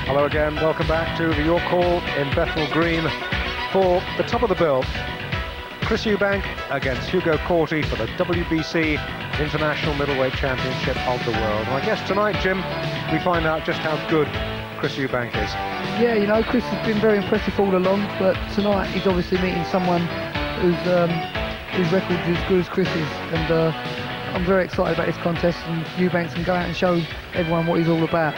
Hello again, welcome back to the York Hall in Bethnal Green for the top of the bill. Chris Eubank against Hugo Corti for the WBC International Middleweight Championship of the World. And I guess tonight, Jim, we find out just how good Chris Eubank is. Yeah, you know, Chris has been very impressive all along, but tonight he's obviously meeting someone whose record is as good as Chris's, and I'm very excited about this contest, and Eubank can go out and show everyone what he's all about.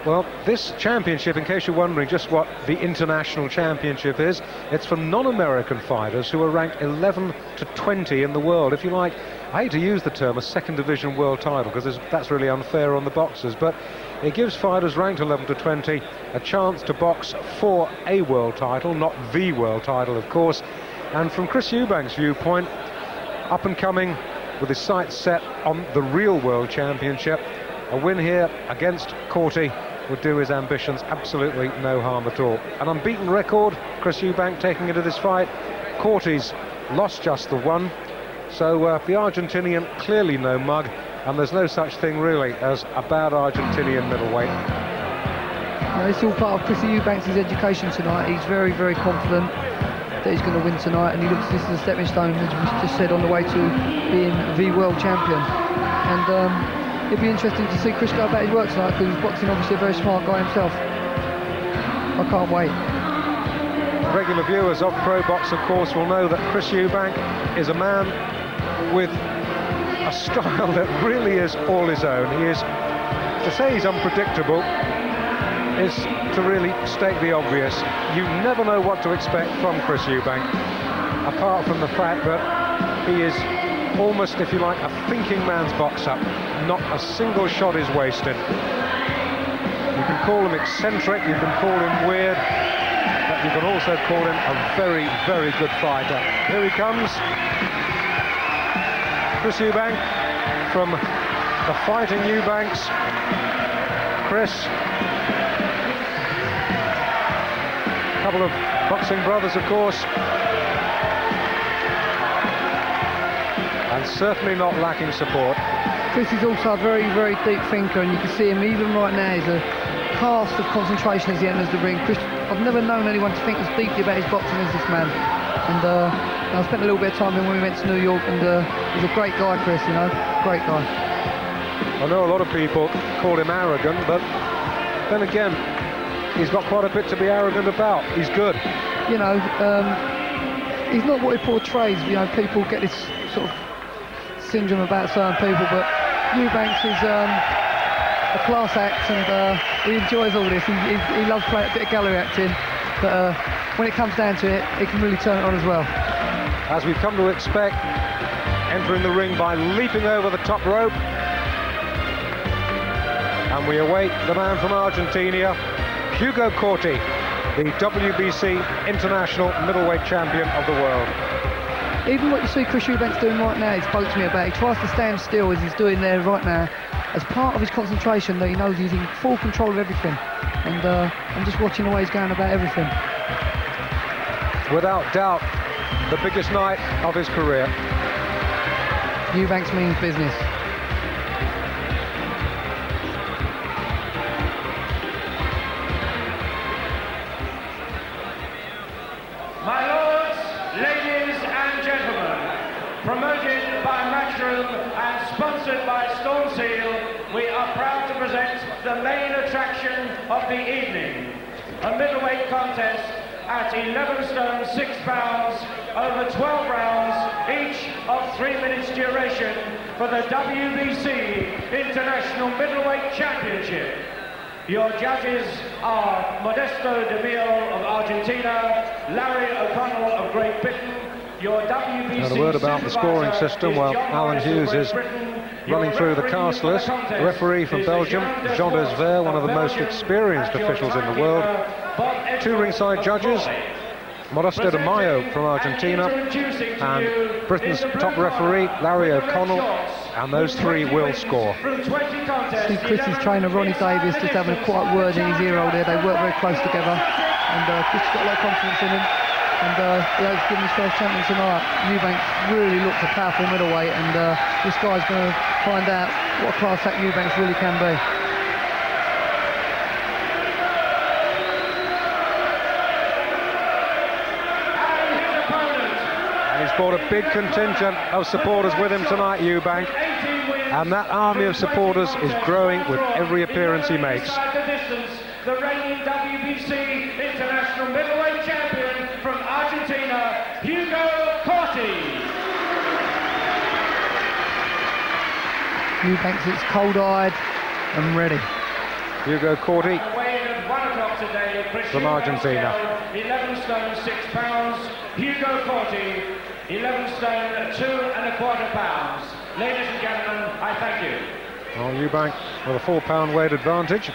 Well, this championship, in case you're wondering just what the International Championship is, it's for non-American fighters who are ranked 11 to 20 in the world. If you like, I hate to use the term a second division world title because that's really unfair on the boxers, but it gives fighters ranked 11 to 20 a chance to box for a world title, not the world title, of course. And from Chris Eubank's viewpoint, up and coming with his sights set on the real world championship, a win here against Corti would do his ambitions absolutely no harm at all. An unbeaten record, Chris Eubank taking into this fight. Corti's lost just the one, so the Argentinian clearly no mug, and there's no such thing really as a bad Argentinian middleweight. It's all part of Chris Eubank's education tonight. He's very, very confident that he's going to win tonight, and he looks at this as a stepping stone, as we just said, on the way to being the world champion. And it'll be interesting to see Chris go about his work tonight, because he's boxing obviously a very smart guy himself. I can't wait. Regular viewers of Pro Box, of course, will know that Chris Eubank is a man with a style that really is all his own. He is, to say he's unpredictable is to really state the obvious. You never know what to expect from Chris Eubank, apart from the fact that he is almost, if you like, a thinking man's boxer. Not a single shot is wasted. You can call him eccentric, you can call him weird, but you can also call him a very, very good fighter. Here he comes, Chris Eubank from the Fighting Eubanks. Chris, a couple of boxing brothers, of course, and certainly not lacking support. Chris is also a very, very deep thinker, and you can see him even right now. He's a cast of concentration as he enters the ring. Chris, I've never known anyone to think as deeply about his boxing as this man. And I spent a little bit of time with him when we went to New York, and he's a great guy, Chris, you know, great guy. I know a lot of people call him arrogant, but then again, he's got quite a bit to be arrogant about. He's good. You know, he's not what he portrays. You know, people get this sort of syndrome about certain people, but Eubanks is a class act, and he enjoys all this. He loves playing a bit of gallery acting, but when it comes down to it, he can really turn it on as well. As we've come to expect, entering the ring by leaping over the top rope, and we await the man from Argentina, Hugo Corti, the WBC International Middleweight Champion of the world. Even what you see Chris Eubank's doing right now, he spoke to me about. He tries to stand still as he's doing there right now, as part of his concentration, that he knows he's in full control of everything. And I'm just watching the way he's going about everything. Without doubt, the biggest night of his career. Eubanks means business. My lords, ladies and gentlemen, promoted by Matchroom and sponsored by Storm Seal, we are proud to present the main attraction of the evening, a middleweight contest at 11 stone 6 pounds over 12 rounds, each of 3 minutes duration, for the WBC International Middleweight Championship. Your judges are Modesto de Mil of Argentina, Larry O'Connell of Great Britain. Your WBC and a word about the scoring system while Alan Hughes is running through the cast list. The referee from Belgium, Jean Desvers, one of the most experienced officials in the world. 2 ringside judges, Modesto de Mayo from Argentina, and Britain's top referee, Larry O'Connell, and those 3 will score. See Chris's trainer, Ronnie Davis, just having a quiet word in his ear over there. They work very close together, and Chris has got a lot of confidence in him. And he has given his first champion tonight. Eubank really looks a powerful middleweight, and this guy's going to find out what class act Eubank really can be. brought a big contingent of supporters with him tonight, Eubank, and that army of supporters is growing with every appearance he makes. The reigning WBC International Middleweight Champion from Argentina, Hugo Corti. Eubank sits cold-eyed and ready. Hugo Corti from Argentina. 11 stone 6 pounds. Hugo Corti, 11 stone 2 1/4 pounds. Ladies and gentlemen, I thank you. Well, Eubank with a 4-pound weight advantage.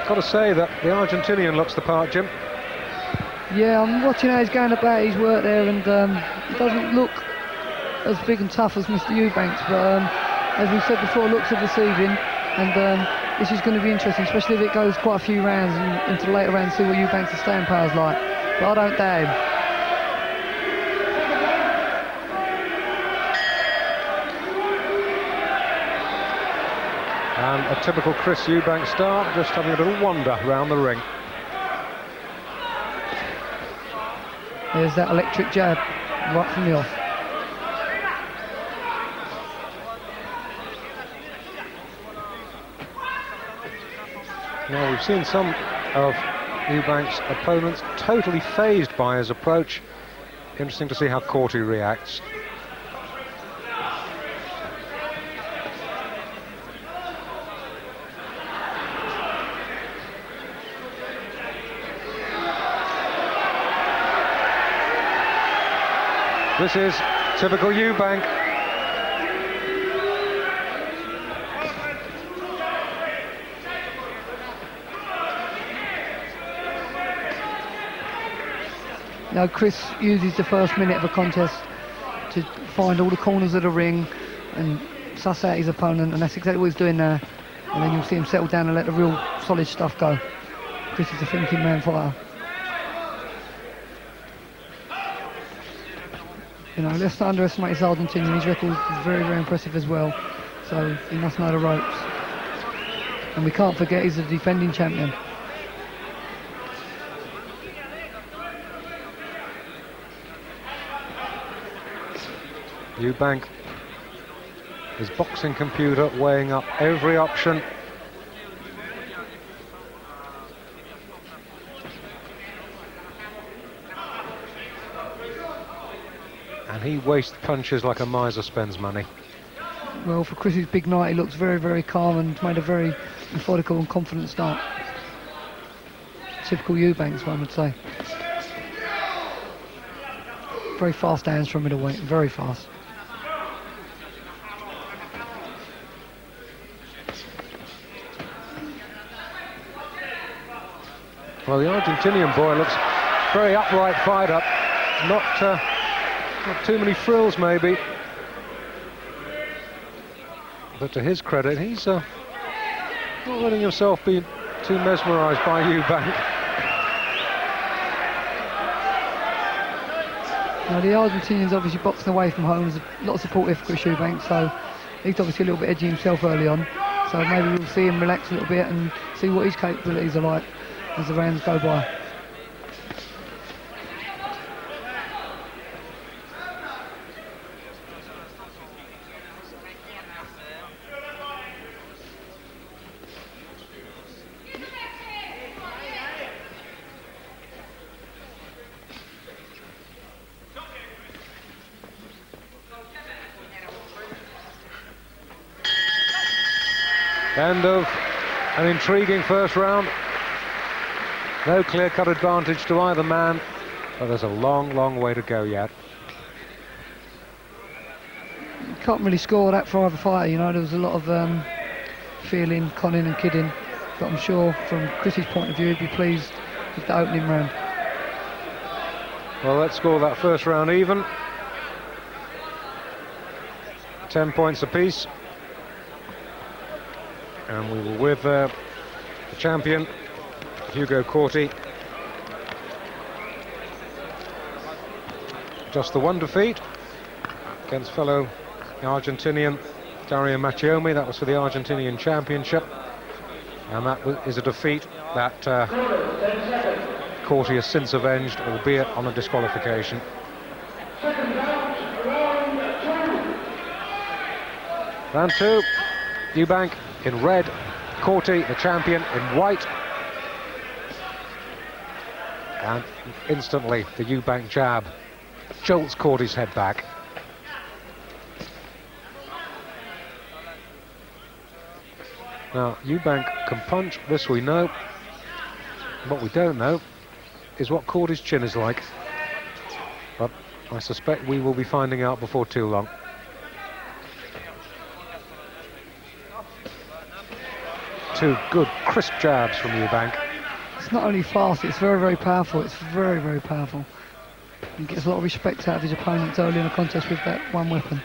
Got to say that the Argentinian looks the part, Jim. Yeah, I'm watching how he's going about his work there, and he doesn't look as big and tough as Mr. Eubanks, but as we said before, looks are deceiving, and this is going to be interesting, especially if it goes quite a few rounds and into the later rounds, see what Eubanks' staying power's like. But I don't doubt him. And a typical Chris Eubank start, just having a little wander around the ring. There's that electric jab right from the off. Now, we've seen some of Eubank's opponents totally phased by his approach. Interesting to see how Corti reacts. This is typical Eubank. Now Chris uses the first minute of a contest to find all the corners of the ring and suss out his opponent, and that's exactly what he's doing now. And then you'll see him settle down and let the real solid stuff go. Chris is a thinking man fighter. You know, let's not underestimate his Argentinian. His record is very, very impressive as well. So he must know the ropes. And we can't forget he's a defending champion. Eubank, his boxing computer weighing up every option. And he wastes punches like a miser spends money. Well, for Chris's big night, he looks very, very calm and made a very methodical and confident start. Typical Eubanks, one would say. Very fast hands from middleweight, very fast. Well, the Argentinian boy looks very upright, fired up. Not too many frills, maybe. But to his credit, he's not letting himself be too mesmerised by Eubank. Now, the Argentinian's obviously boxing away from home. There's a lot of support here for Chris Eubank, so he's obviously a little bit edgy himself early on. So maybe we'll see him relax a little bit and see what his capabilities are like as the rounds go by. End of an intriguing first round. No clear-cut advantage to either man, but there's a long, long way to go yet. You can't really score that for either fighter, you know. There was a lot of feeling, conning and kidding, but I'm sure from Chris's point of view he'd be pleased with the opening round. Well, let's score that first round even. 10 points apiece. And we were with the champion, Hugo Corti. Just the one defeat against fellow Argentinian Dario Macchiomi. That was for the Argentinian Championship. And that is a defeat that Corti has since avenged, albeit on a disqualification. Round 2, Eubank in red, Corti, the champion, in white. And instantly the Eubank jab jolts Corti's head back. Now, Eubank can punch, this we know. What we don't know is what Corti's chin is like. But I suspect we will be finding out before too long. Two good, crisp jabs from Eubank. It's not only fast, it's very, very powerful. It's very, very powerful. He gets a lot of respect out of his opponents early in the contest with that one weapon.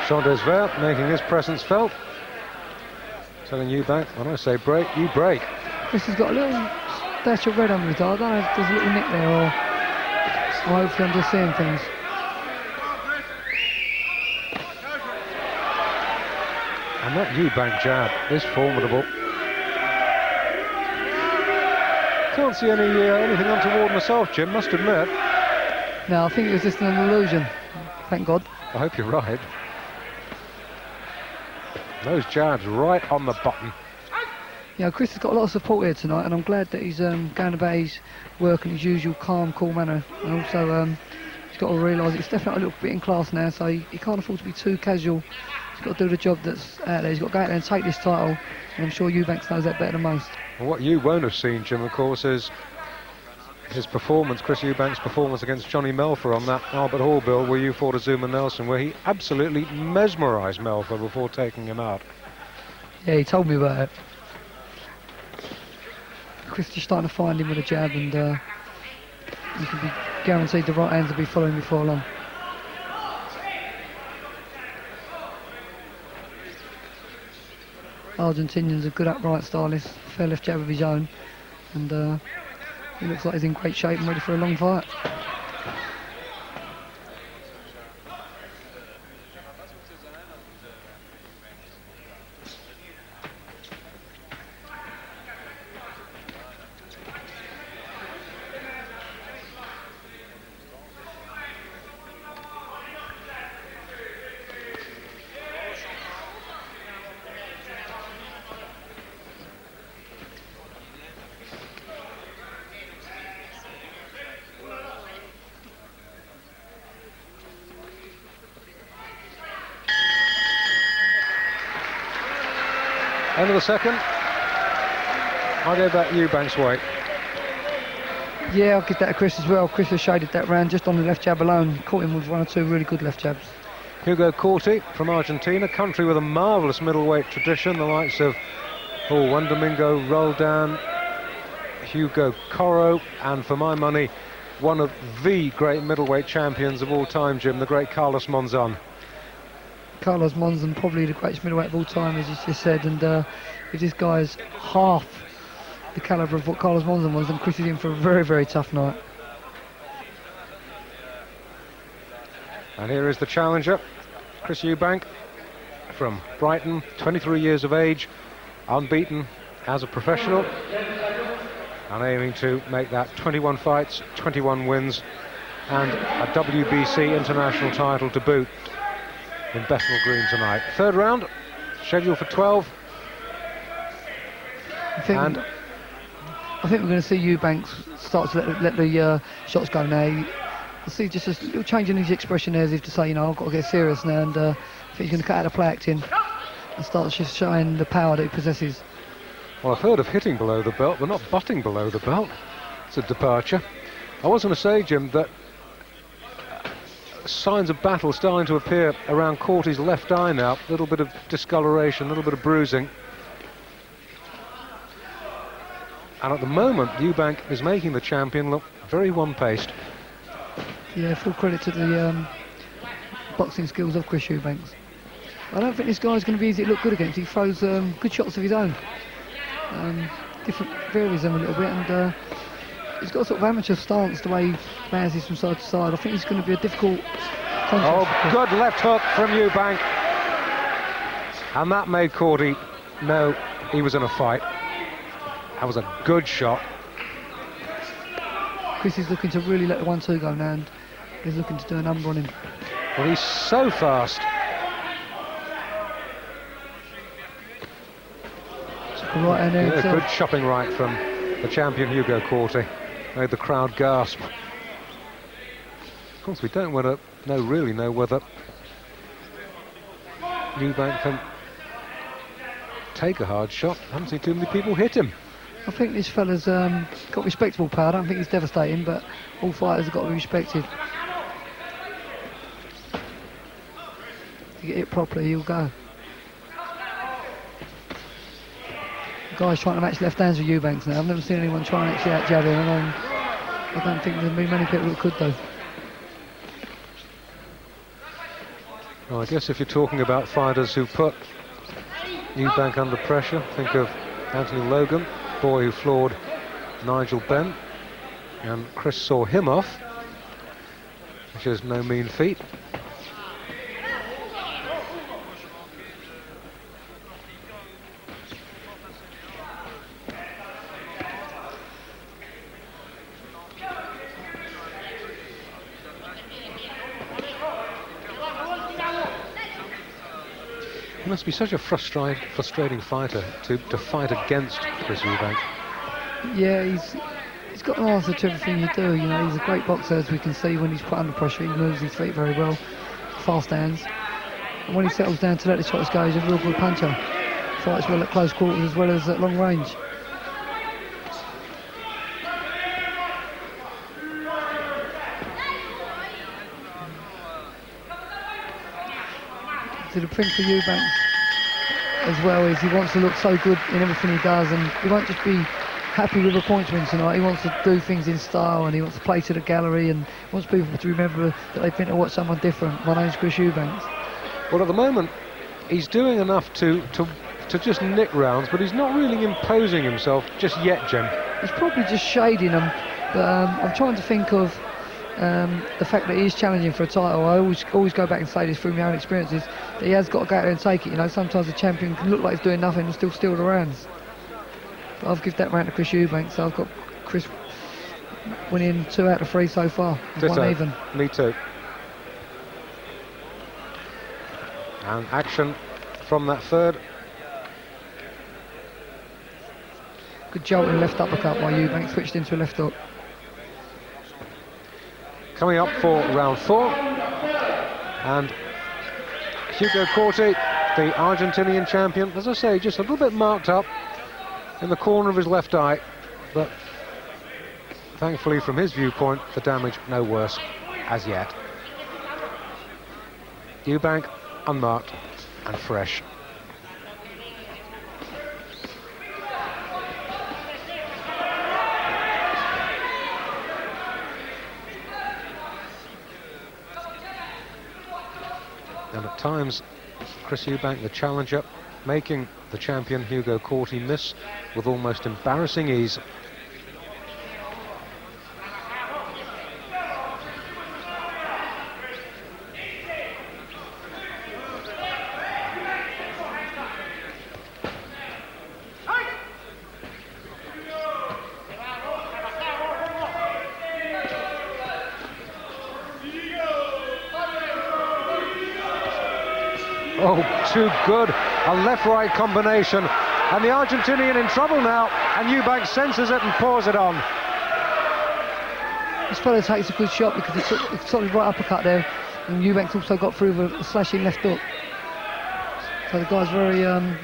Saunders there, making his presence felt. Telling Eubank, when I say break, you break. Chris has got a little dash of red under his eye. I don't know if there's a little nick there or hopefully I'm just seeing things. And that Eubank jab is formidable. Can't see anything untoward myself, Jim, must admit. No, I think it was just an illusion. Thank God. I hope you're right. Those jabs right on the button. Yeah, Chris has got a lot of support here tonight, and I'm glad that he's going about his work in his usual calm, cool manner. And also, he's got to realise it's definitely a little bit in class now, so he can't afford to be too casual. He's got to do the job that's out there. He's got to go out there and take this title, and I'm sure Eubanks knows that better than most. Well, what you won't have seen, Jim, of course, is his performance, Chris Eubank's performance against Johnny Melfer on that Albert Hall bill where you fought Azuma Nelson, where he absolutely mesmerised Melfer before taking him out. Yeah, he told me about it. Chris is starting to find him with a jab, and you can be guaranteed the right hands will be following before long. Argentinian's a good upright stylist, fair left jab of his own, and he looks like he's in great shape and ready for a long fight. End of the second. I'll go back Eubank's way. Yeah, I'll give that to Chris as well. Chris has shaded that round just on the left jab alone. Caught him with one or two really good left jabs. Hugo Corti from Argentina, country with a marvellous middleweight tradition, the likes of Juan Domingo Roldan, Hugo Corro, and for my money, one of the great middleweight champions of all time, Jim, the great Carlos Monzon. Carlos Monzon, probably the greatest middleweight of all time, as you just said, and if this guy's half the calibre of what Carlos Monzon was, then Chris is in for a very, very tough night. And here is the challenger, Chris Eubank from Brighton, 23 years of age, unbeaten as a professional, and aiming to make that 21 fights, 21 wins, and a WBC international title to boot in Bethnal Green tonight. Third round, scheduled for 12. I think we're going to see Eubanks start to let the shots go now. I see just a little change in his expression there, as if to say, you know, I've got to get serious now, and I think he's going to cut out the play acting and start just showing the power that he possesses. Well, I've heard of hitting below the belt, but not butting below the belt. It's a departure. I was going to say, Jim, that signs of battle starting to appear around Corti's left eye now. A little bit of discoloration, a little bit of bruising. And at the moment, Eubank is making the champion look very one-paced. Yeah, full credit to the boxing skills of Chris Eubanks. I don't think this guy's going to be easy to look good against. He throws good shots of his own. varies them a little bit, and he's got a sort of amateur stance the way he bounces from side to side. I think he's going to be a difficult contest. Oh, good left hook from Eubank. And that made Corti know he was in a fight. That was a good shot. Chris is looking to really let the 1-2 go now, and he's looking to do a number on him. Well, he's so fast. Right hand there, Yeah, good chopping right from the champion Hugo Corti. Made the crowd gasp. Of course, we don't want to really know whether Eubank can take a hard shot. I haven't seen too many people hit him. I think this fella's got respectable power. I don't think he's devastating, but all fighters have got to be respected. If you get hit properly, he'll go. The guy's trying to match left hands with Eubanks now. I've never seen anyone try and actually out-jab him, and I don't think there'll be many people that could, though. Well, I guess if you're talking about fighters who put Eubank under pressure, think of Anthony Logan, boy who floored Nigel Benn, and Chris saw him off, which is no mean feat. He must be such a frustrating fighter to fight against Chris Eubank. Yeah, he's got an answer to everything you do. You know, he's a great boxer, as we can see when he's put under pressure. He moves his feet very well, fast hands. And when he settles down to let the shots go, he's a real good puncher. Fights well at close quarters as well as at long range. So the thing for Eubank as well is he wants to look so good in everything he does, and he won't just be happy with a points win tonight. He wants to do things in style, and he wants to play to the gallery, and wants people to remember that they've been to watch someone different. My name's Chris Eubanks. Well, at the moment, he's doing enough to just nick rounds, but he's not really imposing himself just yet, Jim. He's probably just shading them, but I'm trying to think of the fact that he is challenging for a title. I always go back and say this through my own experiences, that he has got to go out there and take it. You know, sometimes the champion can look like he's doing nothing and still steal the rounds. But I've given that round to Chris Eubank, so I've got Chris winning 2 out of 3 so far. One even. Me too. And action from that third. Good jolting left uppercut by Eubank, switched into a left hook. Coming up for round 4, and Hugo Corti, the Argentinian champion, as I say, just a little bit marked up in the corner of his left eye, but thankfully from his viewpoint the damage no worse as yet. Eubank unmarked and fresh. And at times, Chris Eubank, the challenger, making the champion Hugo Corti miss with almost embarrassing ease. Oh, too good. A left-right combination. And the Argentinian in trouble now. And Eubank senses it and pours it on. This fella takes a good shot because he took a solid right uppercut there. And Eubank's also got through with a slashing left hook. So the guy's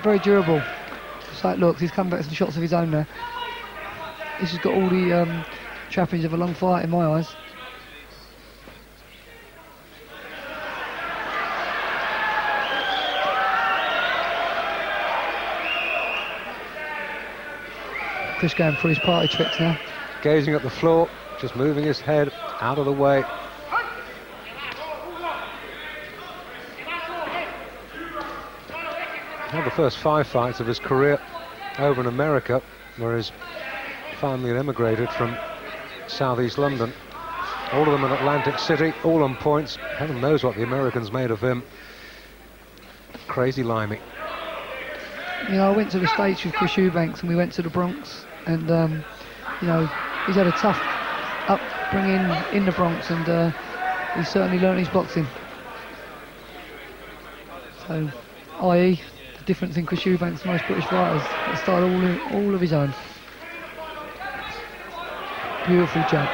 very durable. Just like it looks, he's come back with some shots of his own there. This has got all the trappings of a long fight in my eyes. Chris going for his party tricks now. Gazing at the floor, just moving his head out of the way. Now the first 5 fights of his career over in America, where his family had emigrated from southeast London. All of them in Atlantic City, all on points. Heaven knows what the Americans made of him. Crazy limey. You know, I went to the States with Chris Eubanks and we went to the Bronx, and you know, he's had a tough upbringing in the Bronx, and he's certainly learned his boxing. So, i.e., the difference in Chris Eubanks and most British fighters, that started all of his own. Beautiful jab.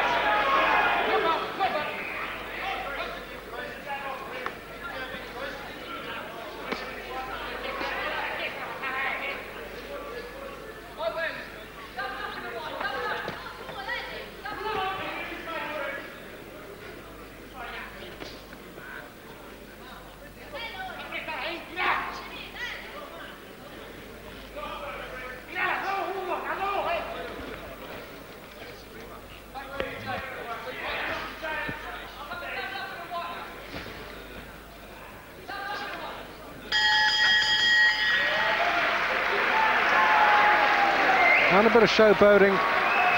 And a bit of showboating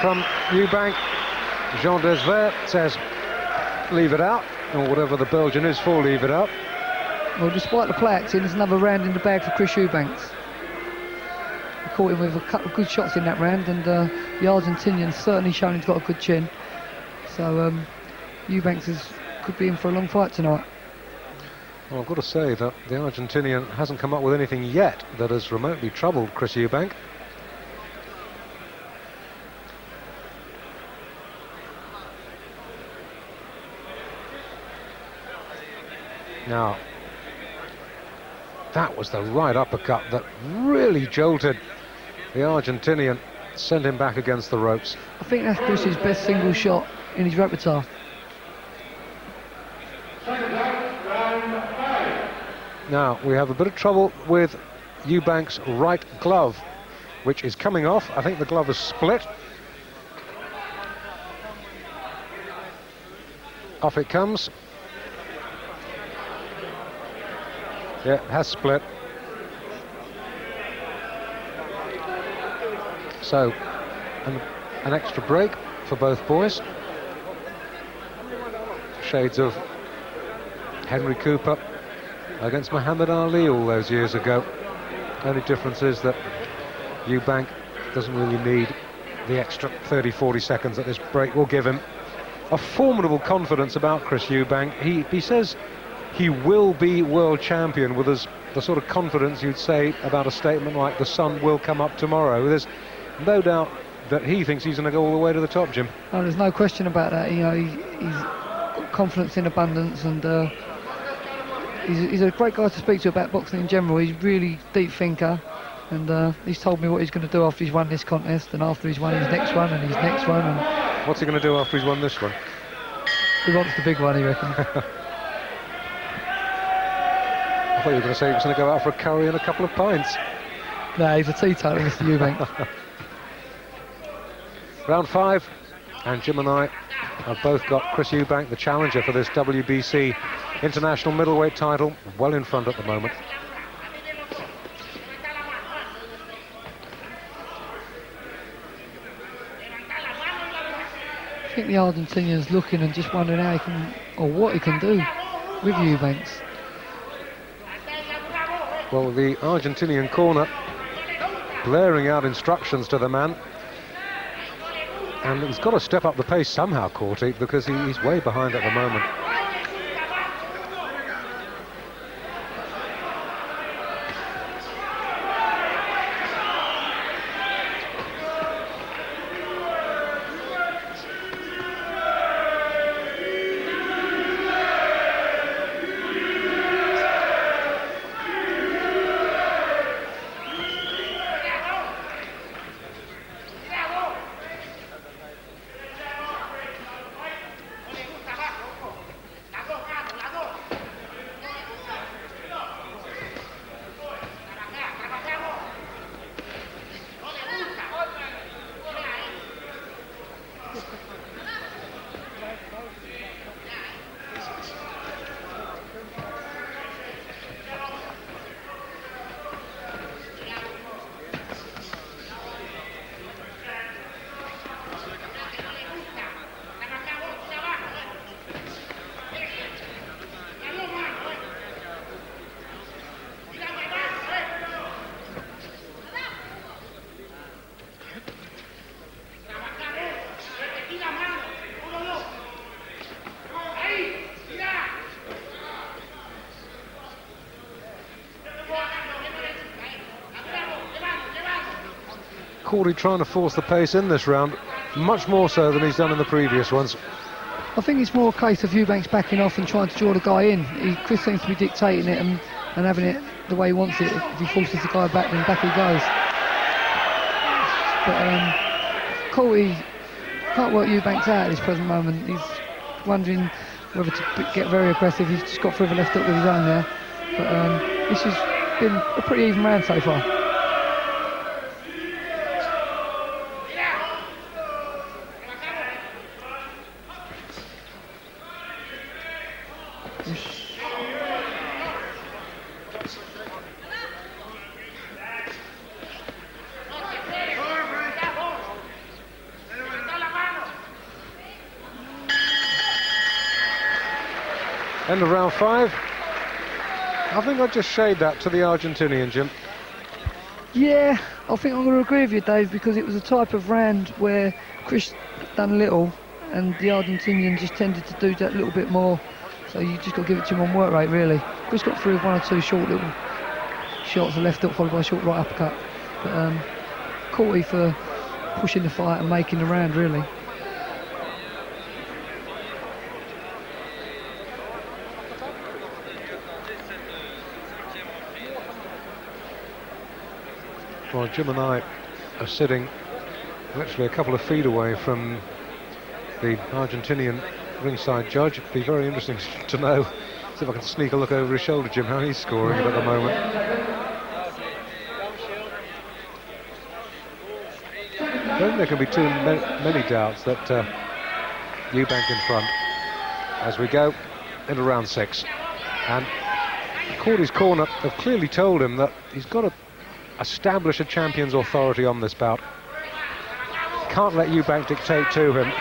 from Eubank. Jean Desvert says, leave it out, or whatever the Belgian is for, leave it out. Well, despite the play acting, there's another round in the bag for Chris Eubanks. He caught him with a couple of good shots in that round, and the Argentinian's certainly shown he's got a good chin. So Eubanks could be in for a long fight tonight. Well, I've got to say that the Argentinian hasn't come up with anything yet that has remotely troubled Chris Eubank. Now, that was the right uppercut that really jolted the Argentinian, sent him back against the ropes. I think that's Chris's best single shot in his repertoire. Now, we have a bit of trouble with Eubank's right glove, which is coming off. I think the glove is split. Off it comes. Yeah, it has split. So, an extra break for both boys. Shades of Henry Cooper against Muhammad Ali all those years ago. Only difference is that Eubank doesn't really need the extra 30-40 seconds that this break will give him. A formidable confidence about Chris Eubank. He says he will be world champion with the sort of confidence you'd say about a statement like the sun will come up tomorrow. There's no doubt that he thinks he's going to go all the way to the top, Jim. Oh, there's no question about that. You know, he's got confidence in abundance, and he's a great guy to speak to about boxing in general. He's really deep thinker, and he's told me what he's going to do after he's won this contest, and after he's won his next one and his next one. And what's he going to do after he's won this one? He wants the big one, he reckons. I thought you were going to say he was going to go out for a curry and a couple of pints. No, he's a teetotaler, Mr. Eubank. Round 5, and Jim and I have both got Chris Eubank, the challenger for this WBC international middleweight title, well in front at the moment. I think the Argentinian's looking and just wondering how he can, or what he can do with Eubanks. Well, the Argentinian corner blaring out instructions to the man, and he's got to step up the pace somehow, Corti, because he's way behind at the moment. Corti trying to force the pace in this round, much more so than he's done in the previous ones. I think it's more a case of Eubank's backing off and trying to draw the guy in. Chris seems to be dictating it and having it the way he wants it. If he forces the guy back, then back he goes. But Corti can't work Eubanks out at this present moment. He's wondering whether to get very aggressive. He's just got through the left hook with his own there. But this has been a pretty even round so far. End of round 5. I think I'd just shade that to the Argentinian, Jim. Yeah, I think I'm going to agree with you, Dave, because it was a type of round where Chris done little and the Argentinian just tended to do that a little bit more. So you just got to give it to him on work rate, really. Chris got through with 1 or 2 short little shots, a left hook followed by a short right uppercut. But Corti for pushing the fight and making the round, really. Well, Jim and I are sitting literally a couple of feet away from the Argentinian ringside judge. It'd be very interesting to know, see if I can sneak a look over his shoulder, Jim, how he's scoring it at the moment. I don't think there can be too many doubts that Eubank in front as we go into round 6. And Corti's corner have clearly told him that he's got to establish a champion's authority on this bout. Can't let Eubank dictate to him.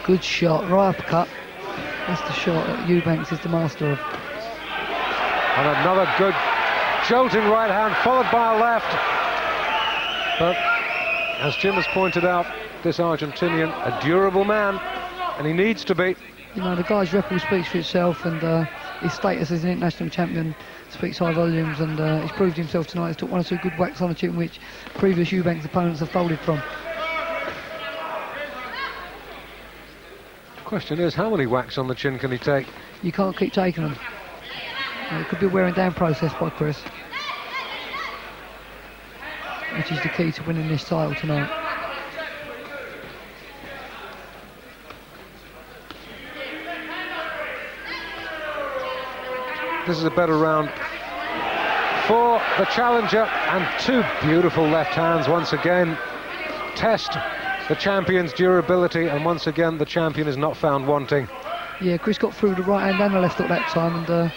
Good shot, right uppercut. That's the shot that Eubanks is the master of. And another good jolting right hand followed by a left. But as Jim has pointed out, this Argentinian, a durable man, and he needs to be. You know, the guy's record speaks for itself, and his status as an international champion speaks high volumes, and he's proved himself tonight. He's took 1 or 2 good whacks on the chin, which previous Eubanks opponents have folded from. Question is, how many whacks on the chin can he take? You can't keep taking them. It could be a wearing down process by Chris, which is the key to winning this title tonight. This is a better round for the challenger, and 2 beautiful left hands once again test the champion's durability, and once again the champion is not found wanting. Yeah, Chris got through the right hand and the left hook that time, and the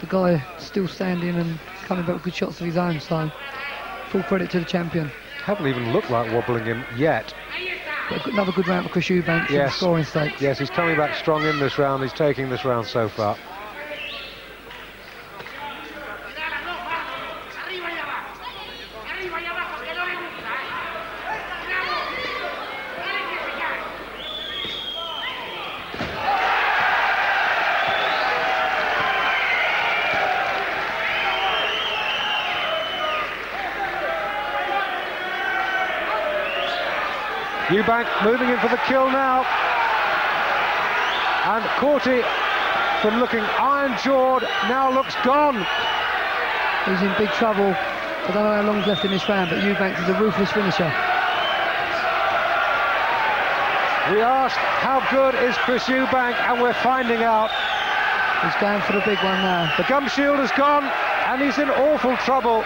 guy still standing and coming back with good shots of his own, so full credit to the champion. Haven't even looked like wobbling him yet. But another good round for Chris Eubank in the scoring stakes. Yes, he's coming back strong in this round. He's taking this round so far. Eubank moving in for the kill now. And Corti, from looking iron-jawed, now looks gone. He's in big trouble. I don't know how long's left in this round, but Eubank is a ruthless finisher. We asked, how good is Chris Eubank? And we're finding out. He's going for the big one now. The gum shield is gone, and he's in awful trouble.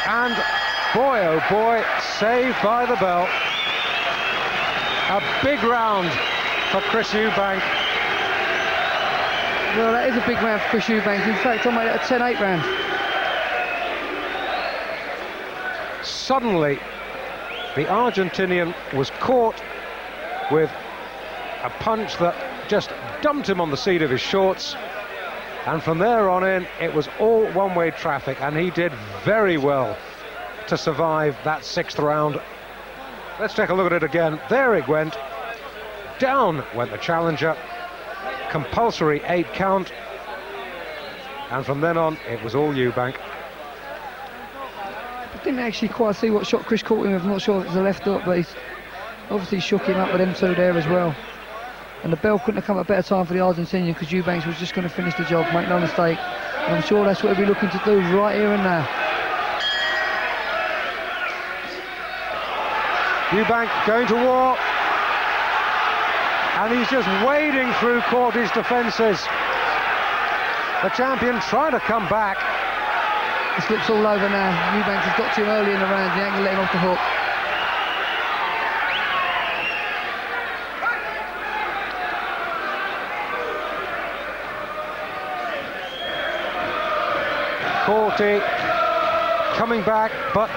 And boy, oh boy, saved by the bell. A big round for Chris Eubank. Well, that is a big round for Chris Eubank. In fact, I made it a 10-8 round. Suddenly, the Argentinian was caught with a punch that just dumped him on the seat of his shorts, and from there on in it was all one-way traffic, and he did very well to survive that 6th round. Let's take a look at it again. There it went. Down went the challenger. Compulsory 8 count, and from then on it was all Eubank. I didn't actually quite see what shot Chris caught him with. I'm not sure if it was a left hook, but he's obviously shook him up with them two there as well. And the bell couldn't have come at a better time for the Argentinian, because Eubanks was just going to finish the job, make no mistake. And I'm sure that's what he'll be looking to do right here and now. Eubank going to war, and he's just wading through Corti's defences. The champion trying to come back. This looks all over now. Eubanks has got to him early in the round. He ain't going to let him off the hook. Corti coming back, but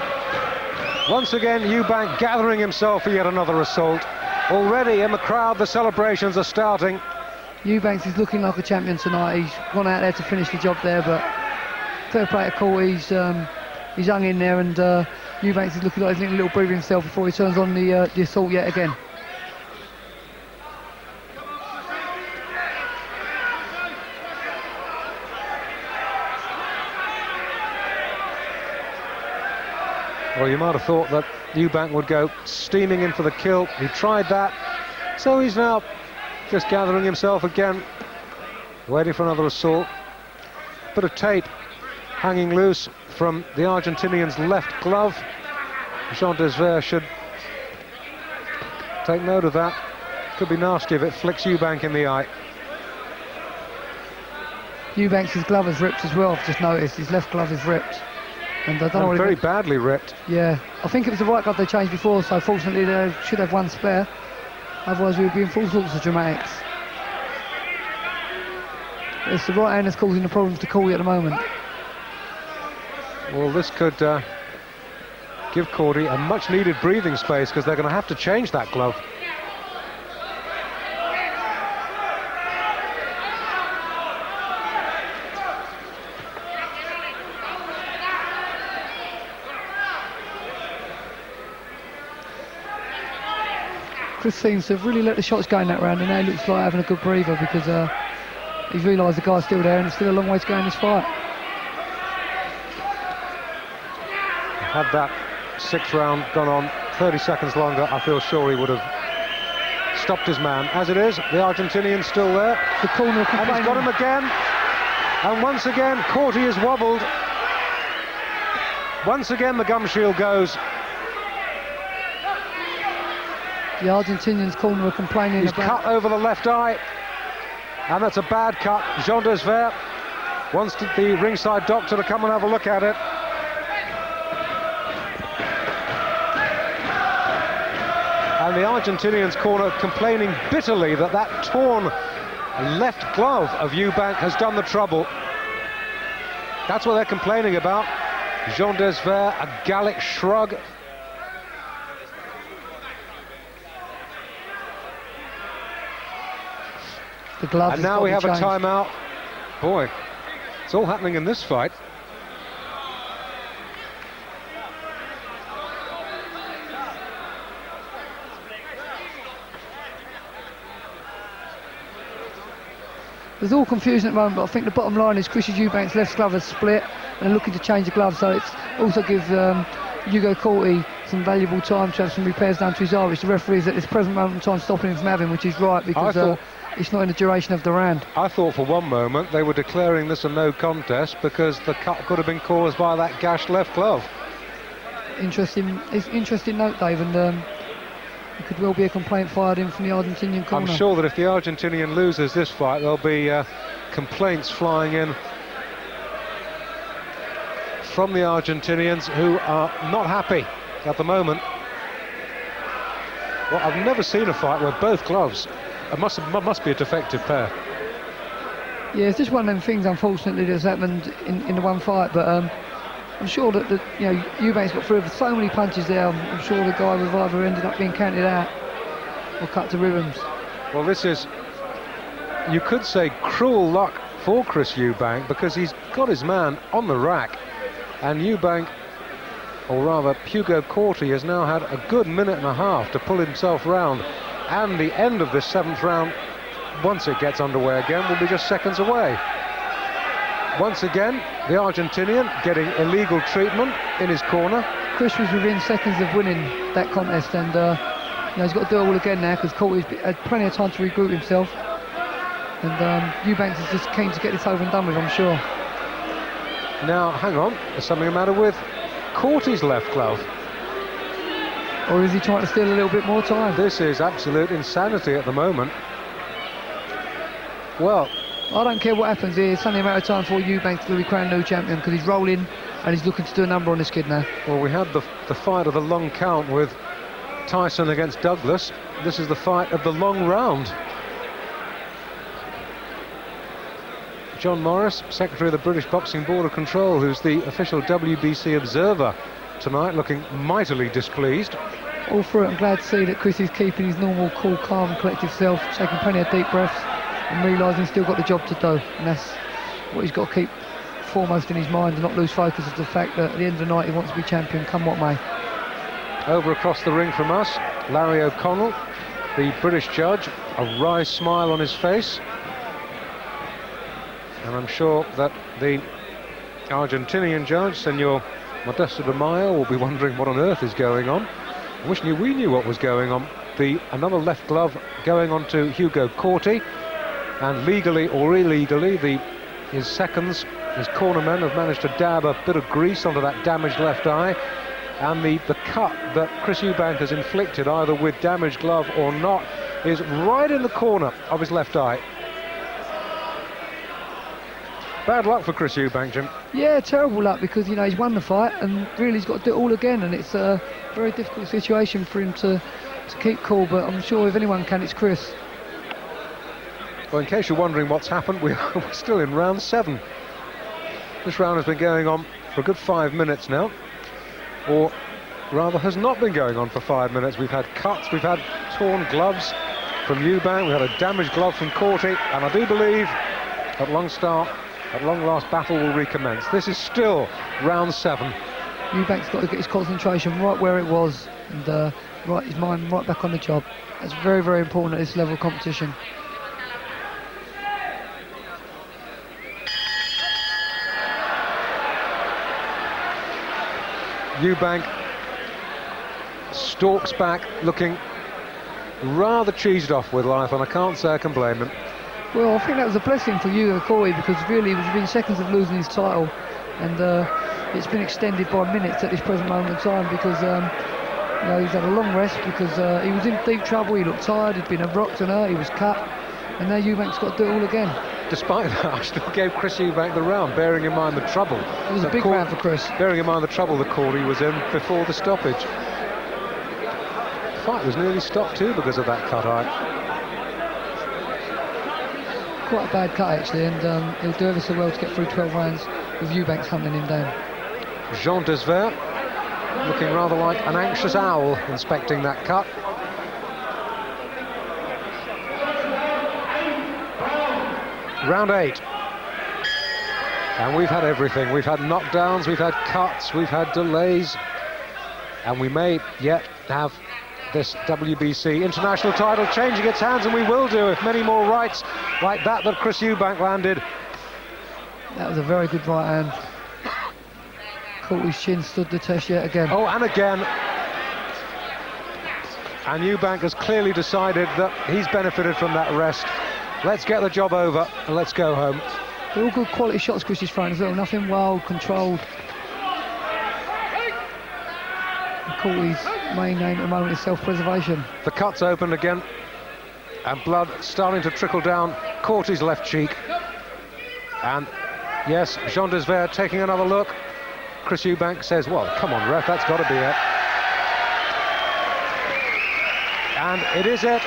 once again Eubank gathering himself for yet another assault. Already in the crowd the celebrations are starting. Eubanks is looking like a champion tonight. He's gone out there to finish the job there, but fair play to Corti. He's hung in there, and Eubanks is looking like he's getting a little breather himself before he turns on the assault yet again. Well, you might have thought that Eubank would go steaming in for the kill. He tried that, so he's now just gathering himself again, waiting for another assault. Bit of tape hanging loose from the Argentinian's left glove. Jean Desvers should take note of that. Could be nasty if it flicks Eubank in the eye. Eubanks' glove is ripped as well. I've just noticed his left glove is ripped. And I don't know what very badly ripped. Yeah, I think it was the right glove they changed before, so fortunately they should have one spare. Otherwise we would be in full sorts of dramatics. It's the right hand that's causing the problems to Corti at the moment. Well, this could give Corti a much needed breathing space, because they're going to have to change that glove. Chris seems to have really let the shots go in that round, and now he looks like having a good breather, because he's realised the guy's still there and it's still a long way to go in this fight. Had that 6th round gone on 30 seconds longer, I feel sure he would have stopped his man. As it is, the Argentinian's still there. The corner and he's got him again. And once again, Corti is wobbled. Once again, the gum shield goes. The Argentinian's corner are complaining He's about... cut over the left eye, and that's a bad cut. Jean Desvers wants the ringside doctor to come and have a look at it. And the Argentinian's corner complaining bitterly that that torn left glove of Eubank has done the trouble. That's what they're complaining about. Jean Desvers, a Gallic shrug. The gloves, and now we have a timeout. Boy, it's all happening in this fight. There's all confusion at the moment, but I think the bottom line is Chris Eubank's left glove has split and looking to change the glove, so it's also give Hugo Corti some valuable time to have some repairs done to his eye, which the referee is at this present moment in time stopping him from having, which is right, because it's not in the duration of the round. I thought for one moment they were declaring this a no contest because the cut could have been caused by that gashed left glove. Interesting note, Dave, and it could well be a complaint fired in from the Argentinian corner. I'm sure that if the Argentinian loses this fight, there'll be complaints flying in from the Argentinians, who are not happy at the moment. Well, I've never seen a fight where both gloves must be a defective pair. Yeah, it's just one of them things, unfortunately, that's happened in the one fight. But I'm sure that Eubank's got through with so many punches there. I'm sure the guy with either ended up being counted out or cut to ribbons. Well, this is, you could say, cruel luck for Chris Eubank, because he's got his man on the rack, and Eubank, or rather Hugo Corti, has now had a good minute and a half to pull himself round, and the end of this 7th round, once it gets underway again, will be just seconds away. Once again, the Argentinian getting illegal treatment in his corner. Chris was within seconds of winning that contest, and he's got to do it all again now, because Corti's had plenty of time to regroup himself, and Eubanks is just keen to get this over and done with, I'm sure. Now, hang on, there's something the matter with Corti's left glove. Or is he trying to steal a little bit more time? This is absolute insanity at the moment. Well, I don't care what happens here. It's only a matter of time for Eubanks to be crowned new champion, because he's rolling and he's looking to do a number on this kid now. well, we had the fight of the long count with Tyson against Douglas. This is the fight of the long round. John Morris, Secretary of the British Boxing Board of Control, who's the official WBC observer tonight, looking mightily displeased. All through it, I'm glad to see that Chris is keeping his normal, cool, calm, collective self, taking plenty of deep breaths and realising he's still got the job to do. And that's what he's got to keep foremost in his mind, and not lose focus of the fact that at the end of the night he wants to be champion, come what may. Over across the ring from us, Larry O'Connell, the British judge, a wry smile on his face. And I'm sure that the Argentinian judge, Senor Modesto de Mayo, will be wondering what on earth is going on. I wish we knew what was going on. Another left glove going on to Hugo Corti, and legally or illegally, his seconds, his cornermen, have managed to dab a bit of grease onto that damaged left eye, and the cut that Chris Eubank has inflicted, either with damaged glove or not, is right in the corner of his left eye. Bad luck for Chris Eubank, Jim. Yeah, terrible luck, because he's won the fight and really he's got to do it all again, and it's a very difficult situation for him to keep cool, but I'm sure if anyone can, it's Chris. Well, in case you're wondering what's happened, we're still in round 7. This round has been going on for a good 5 minutes now, or rather has not been going on for 5 minutes. We've had cuts, we've had torn gloves from Eubank, we had a damaged glove from Corti, and I do believe at long last battle will recommence. This is still round 7. Eubank's got to get his concentration right where it was, and his mind right back on the job. That's very, very important at this level of competition. Eubank stalks back, looking rather cheesed off with life, and I can't say I can blame him. Well, I think that was a blessing for Hugo Corti, because really he was within seconds of losing his title, and it's been extended by minutes at this present moment in time, because he's had a long rest, because he was in deep trouble, he looked tired, he'd been rocked and hurt, he was cut, and now Eubank's got to do it all again. Despite that, I still gave Chris Eubank the round, bearing in mind the trouble. It was a big round for Chris. Bearing in mind the trouble that Corti was in before the stoppage. The fight was nearly stopped too because of that cut eye. Quite a bad cut actually, and he'll do ever so well to get through 12 rounds with Eubanks hunting him down. Jean Desvert looking rather like an anxious owl inspecting that cut. Round 8. And we've had everything. We've had knockdowns, we've had cuts, we've had delays, and we may yet have this WBC international title changing its hands, and we will do if many more rights like that Chris Eubank landed. That was a very good right hand. Corti's chin stood the test yet again. Oh, and again. And Eubank has clearly decided that he's benefited from that rest. Let's get the job over and let's go home. They're all good quality shots Chris is throwing as well, nothing wild, controlled. And Corti's main aim at the moment is self-preservation. The cut's opened again, and blood starting to trickle down Corti's left cheek. And yes, Jean Desvert taking another look. Chris Eubank says, well, come on, ref, that's got to be it. And it is it.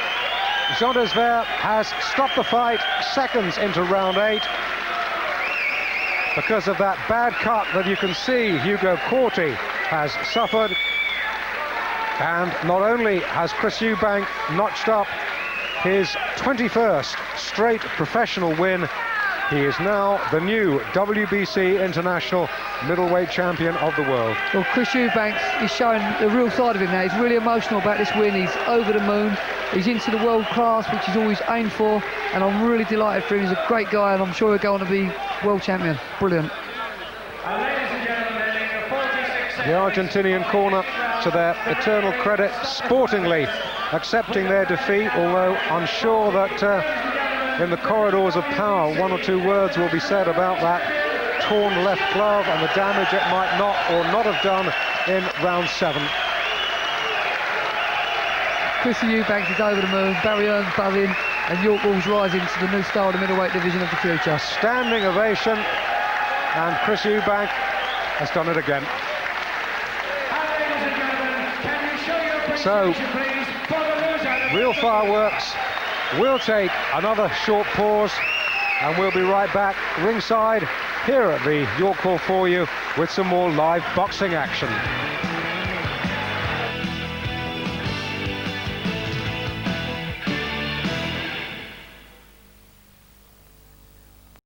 Jean Desvert has stopped the fight, seconds into round 8 because of that bad cut that you can see Hugo Corti has suffered. And not only has Chris Eubank notched up his 21st straight professional win, he is now the new WBC International Middleweight Champion of the world. Well, Chris Eubank is showing the real side of him now. He's really emotional about this win. He's over the moon. He's into the world class, which he's always aimed for, and I'm really delighted for him. He's a great guy, and I'm sure he'll go on to be world champion. Brilliant. Ladies and gentlemen, 46 The Argentinian corner, to their eternal credit, sportingly accepting their defeat, although I'm sure that in the corridors of power, one or two words will be said about that torn left glove and the damage it might not or not have done in round 7. Chris Eubank is over the moon, Barry Earns buzzing, and York Hall's rising to the new star of the middleweight division of the future. Standing ovation, and Chris Eubank has done it again. Ladies and gentlemen, can you show your So, appreciation, please, for the loser? Real Fireworks will take another short pause, and we'll be right back ringside here at the York Hall for you with some more live boxing action.